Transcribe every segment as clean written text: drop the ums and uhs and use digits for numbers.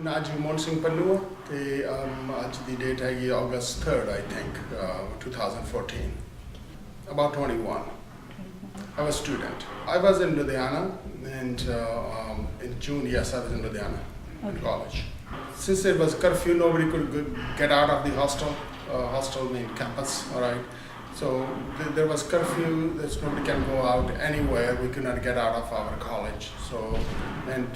Jagmohan Singh ਤੇ ਅੱਜ ਦੀ date ਹੈਗੀ August 3rd, I think, 2014. About 21. I was a student. I was in Ludhiana, and in June, yes, I was in Ludhiana in college. Since it was curfew, nobody could get out of the hostel. Hostel means campus, all right. So there was curfew. Nobody can go out anywhere. We could not get out of our college. So, and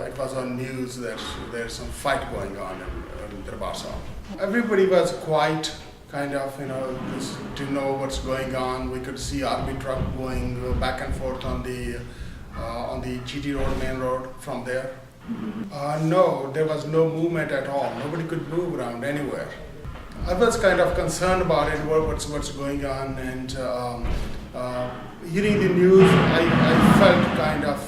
it was on news that there's some fight going on in Darbar Sahib. Everybody was quiet, kind of, just to know what's going on. We could see army truck going back and forth on the GT road, main road, from there. No, there was no movement at all. Nobody could move around anywhere. I was kind of concerned about it, what's going on, and hearing the news, I felt kind of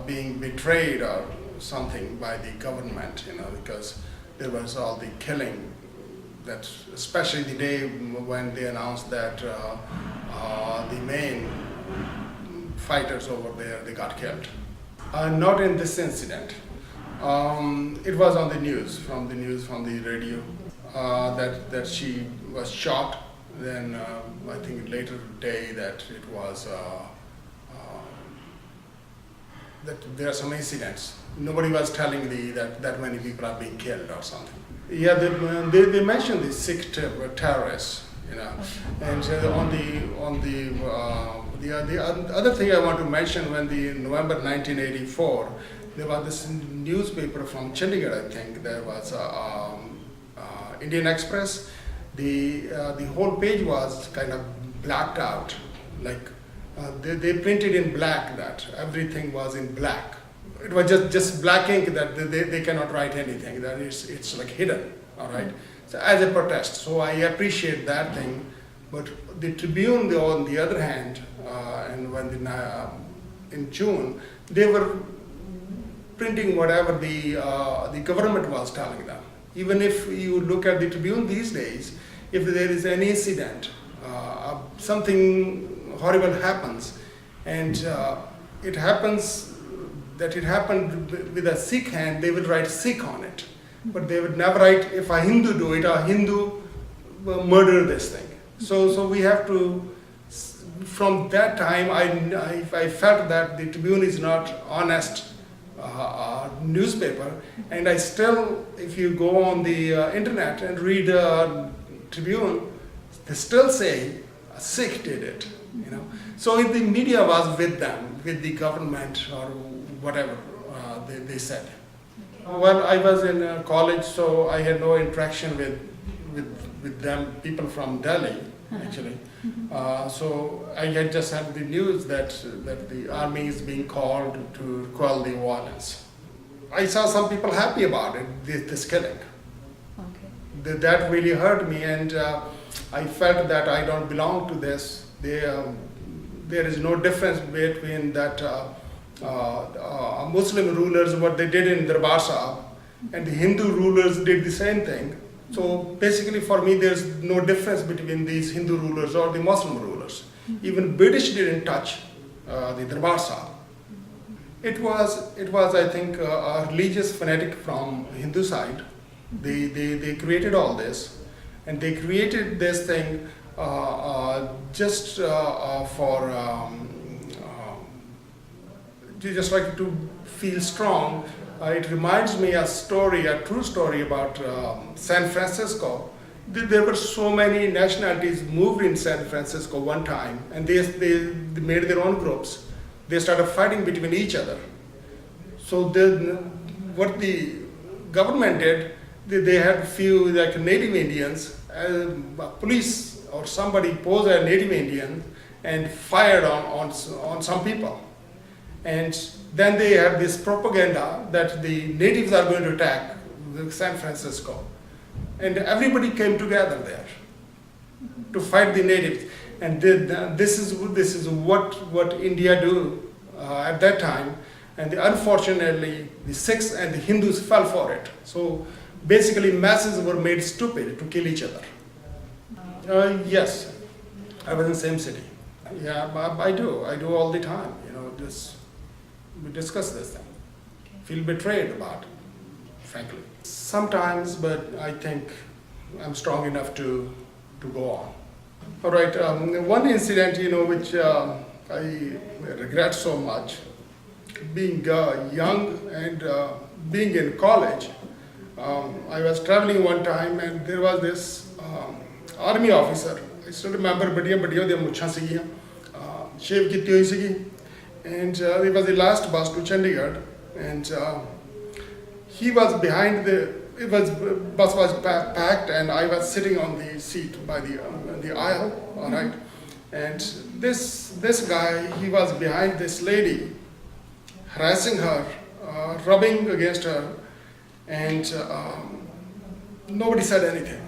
being betrayed or something by the government, because there was all the killing, that especially the day when they announced that the main fighters over there, they got killed. Not in this incident. It was on the news, from the radio. That she was shot. Then I think later day that it was that there are some incidents. Nobody was telling me that many people are being killed or something. Yeah, they mentioned the Sikh terrorists, and the other thing I want to mention, when the November 1984, there was this newspaper from Chandigarh, I think. There was Indian Express. The whole page was kind of blacked out, like they printed in black that everything was in black. It was just black ink, that they cannot write anything. That it's like hidden, all right. So as a protest, so I appreciate that thing. But the Tribune, on the other hand, and when in June, they were printing whatever the government was telling them. Even if you look at the Tribune these days, if there is an incident, something horrible happens, and it happens that it happened with a Sikh hand, they would write Sikh on it. But they would never write, if a Hindu do it, a Hindu murder this thing. So we have to, from that time, I felt that the Tribune is not honest newspaper, and I still, if you go on the internet and read Tribune, they still say Sikh did it, So the media was with them, with the government or whatever they said. Well, I was in college, so I had no interaction with them, people from Delhi, actually. So I had just had the news that the army is being called to quell the violence. I saw some people happy about it, this killing. Okay. That really hurt me, and I felt that I don't belong to this. There is no difference between that Muslim rulers, what they did in Darbar Sahib, and the Hindu rulers did the same thing. So basically, for me, there's no difference between these Hindu rulers or the Muslim rulers. Even British didn't touch the Darbar Sahib. It was I think a religious fanatic from Hindu side. They created all this, and they created this thing just for just like to feel strong. It reminds me a true story about San Francisco. There were so many nationalities moved in San Francisco one time, and they made their own groups. They started fighting between each other. So what the government did, they had few like Native Indians, police or somebody posed as Native Indian and fired on some people. And then they had this propaganda that the natives are going to attack San Francisco. And everybody came together there to fight the natives. And this is what India do at that time. And unfortunately, the Sikhs and the Hindus fell for it. So basically, masses were made stupid to kill each other. Yes, I was in the same city. Yeah, I do all the time, we discuss this thing. Feel betrayed about it. frankly. Sometimes, but I think I'm strong enough to go on. All right, one incident, which I regret so much, being young and being in college, I was traveling one time and there was this army officer. I still remember badiya de muchha sigiyan, shave kiti hoyi sigi, and it was the last bus to Chandigarh, and he was behind bus was packed, and I was sitting on the seat by the aisle, all right, and this guy, he was behind this lady, harassing her, rubbing against her, and nobody said anything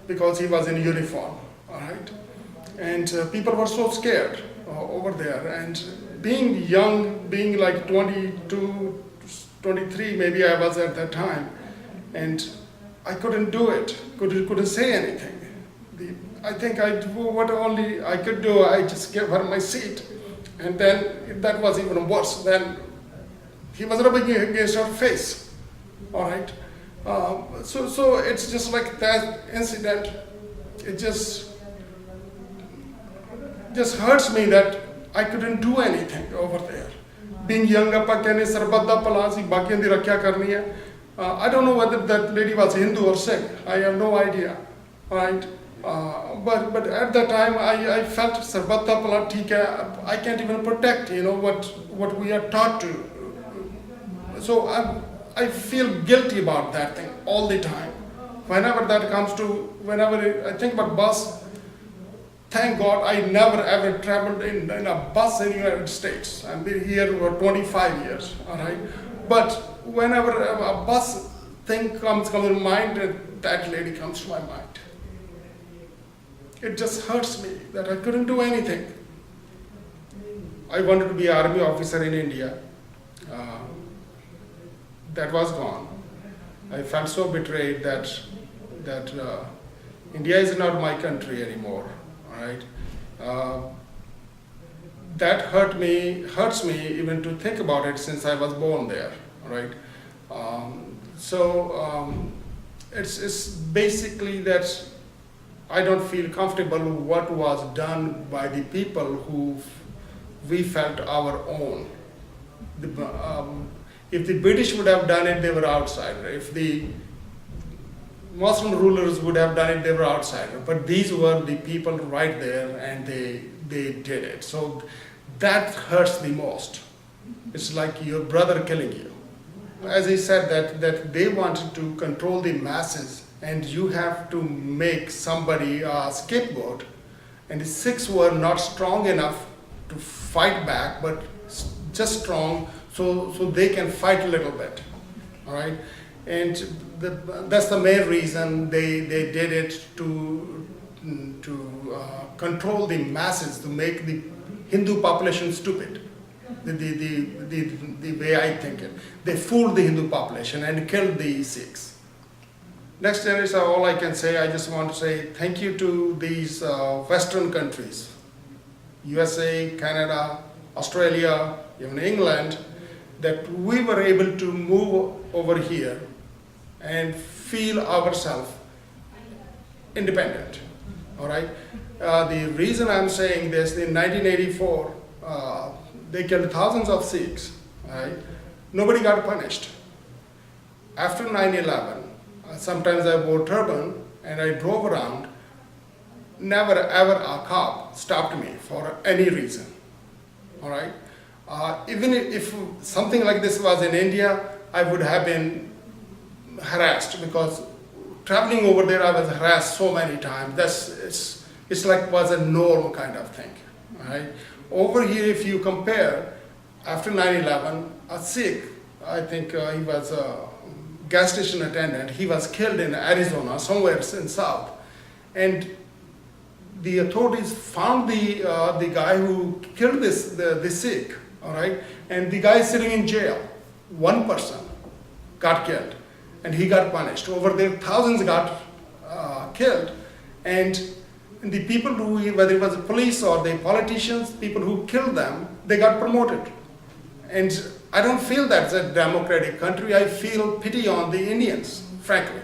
because he was in uniform, all right, and people were so scared over there, and being young, being like 22, 23 maybe I was at that time, and I couldn't do it, couldn't say anything. I think what only I could do, I just gave her my seat, and then that was even worse. Then he was rubbing against her face, all right. So it's just like that incident. It just hurts me that I couldn't do anything over there. Being young, I don't know whether that lady was Hindu or Sikh. I have no idea, right? But at that time, I felt sarbatta pala theek hai. I can't even protect, what we are taught to. So I feel guilty about that thing all the time. Whenever I think about bus, thank God I never ever traveled in a bus in the United States. I've been here for 25 years, all right? But whenever a bus thing comes in mind, that lady comes to my mind. It just hurts me that I couldn't do anything. I wanted to be an army officer in India. That was gone. I felt so betrayed that India is not my country anymore. All right, that hurts me even to think about it since I was born there. All right, it's basically that I don't feel comfortable with what was done by the people who we felt our own. If the British would have done it, they were outsider. If the Muslim rulers would have done it, they were outsider. But these were the people right there, and they did it. So that hurts the most. It's like your brother killing you. As I said, that they wanted to control the masses, and you have to make somebody a scapegoat. And the Sikhs were not strong enough to fight back, but just strong so they can fight a little bit. All right. And that's the main reason they did it to control the masses, to make the Hindu population stupid. The way I think it, they fooled the Hindu population and killed the Sikhs. Next is all I can say. I just want to say thank you to these Western countries, USA, Canada, Australia, even England, that we were able to move over here and feel ourselves independent, all right? The reason I'm saying this, in 1984, they killed thousands of Sikhs, all right? Nobody got punished. After 9/11, sometimes I wore turban and I drove around. Never ever a cop stopped me for any reason, all right? Even if something like this was in India, I would have been harassed, because traveling over there I was harassed so many times. It's like was a norm kind of thing, right? Over here, if you compare, after 9/11, a Sikh, I think he was a gas station attendant, he was killed in Arizona, somewhere in South, and the authorities found the guy who killed the Sikh, all right, and the guy is sitting in jail. One person got killed, and he got punished. Over there, thousands got killed, and the people who, whether it was the police or the politicians, people who killed them, they got promoted. And I don't feel that's a democratic country. I feel pity on the Indians, frankly.